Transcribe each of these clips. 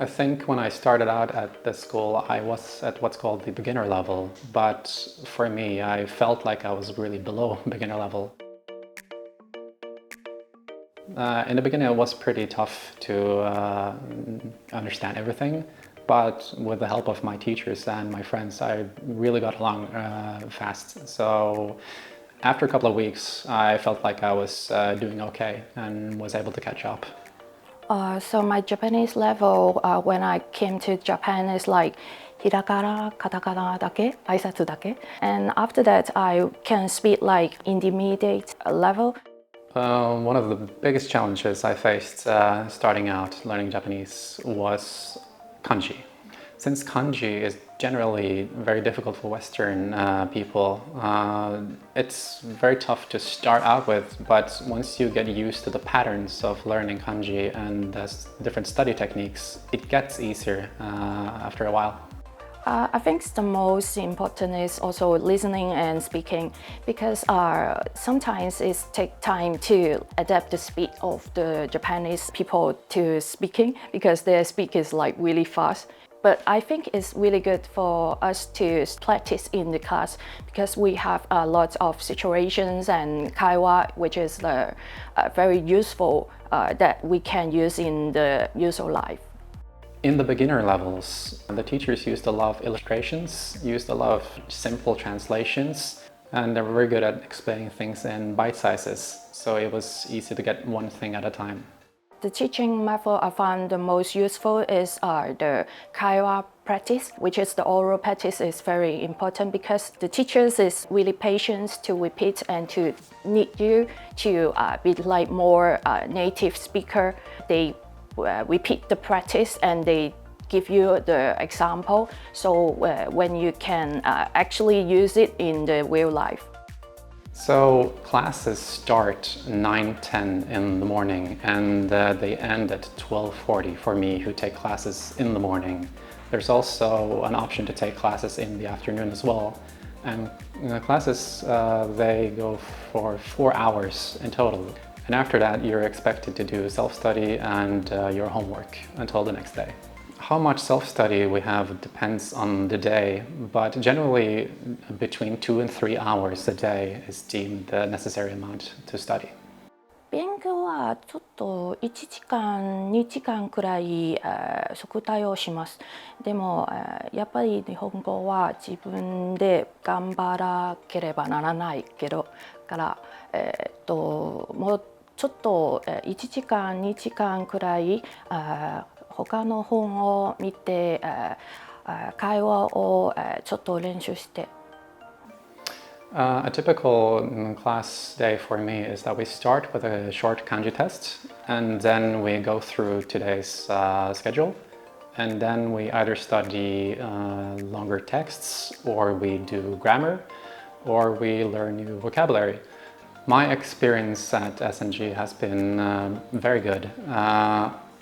I think when I started out at the school, I was at what's called the beginner level, but for me, I felt like I was really below beginner level. In the beginning, it was pretty tough to understand everything, but with the help of my teachers and my friends, I really got along fast. So after a couple of weeks, I felt like I was doing okay and was able to catch up. So my Japanese level when I came to Japan is like hiragana, katakana dake, aisatsu dake. And after that, I can speak like intermediate level. One of the biggest challenges I faced starting out learning Japanese was kanji. Since kanji is generally very difficult for Western people, it's very tough to start out with, but once you get used to the patterns of learning kanji and the different study techniques, it gets easier after a while. I think the most important is also listening and speaking, because sometimes it takes time to adapt the speed of the Japanese people to speaking, because their speak is like really fast. But I think it's really good for us to practice in the class, because we have a lot of situations and kaiwa, which is very useful that we can use in the usual life. In the beginner levels, the teachers used a lot of illustrations, used a lot of simple translations, and they were very good at explaining things in bite sizes, so it was easy to get one thing at a time. The teaching method I found the most useful is the kaiwa practice, which is the oral practice is very important, because the teachers is really patient to repeat and to need you to be like more native speaker. They repeat the practice and they give you the example, so when you can actually use it in the real life. So classes start 9:10 in the morning and they end at 12:40 for me who take classes in the morning. There's also an option to take classes in the afternoon as well. And classes, they go for 4 hours in total. And after that, you're expected to do self-study and your homework until the next day. How much self-study we have depends on the day, but generally between 2 and 3 hours a day is deemed the necessary amount to study. 勉強はちょっと1時間、2時間くらい速対をします。でもやっぱり日本語は自分で頑張らなければならないけどからもうちょっと1時間、2時間くらい他の本を見て会話をちょっと練習して。A typical class day for me is that we start with a short kanji test and then we go through today's schedule, and then we either study longer texts, or we do grammar, or we learn new vocabulary. My experience at SNG has been very good.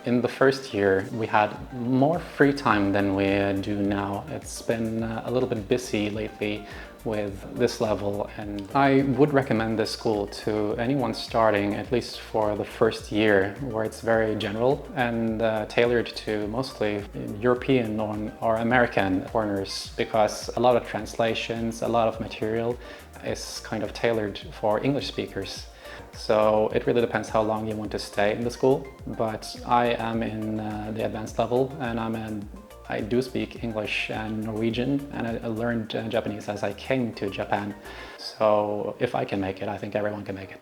In the first year, we had more free time than we do now. It's been a little bit busy lately with this level, and I would recommend this school to anyone starting, at least for the first year, where it's very general and tailored to mostly European or American foreigners, because a lot of translations, a lot of material is kind of tailored for English speakers. So it really depends how long you want to stay in the school, but I am in the advanced level, and I do speak English and Norwegian, and I learned Japanese as I came to Japan. So if I can make it, I think everyone can make it.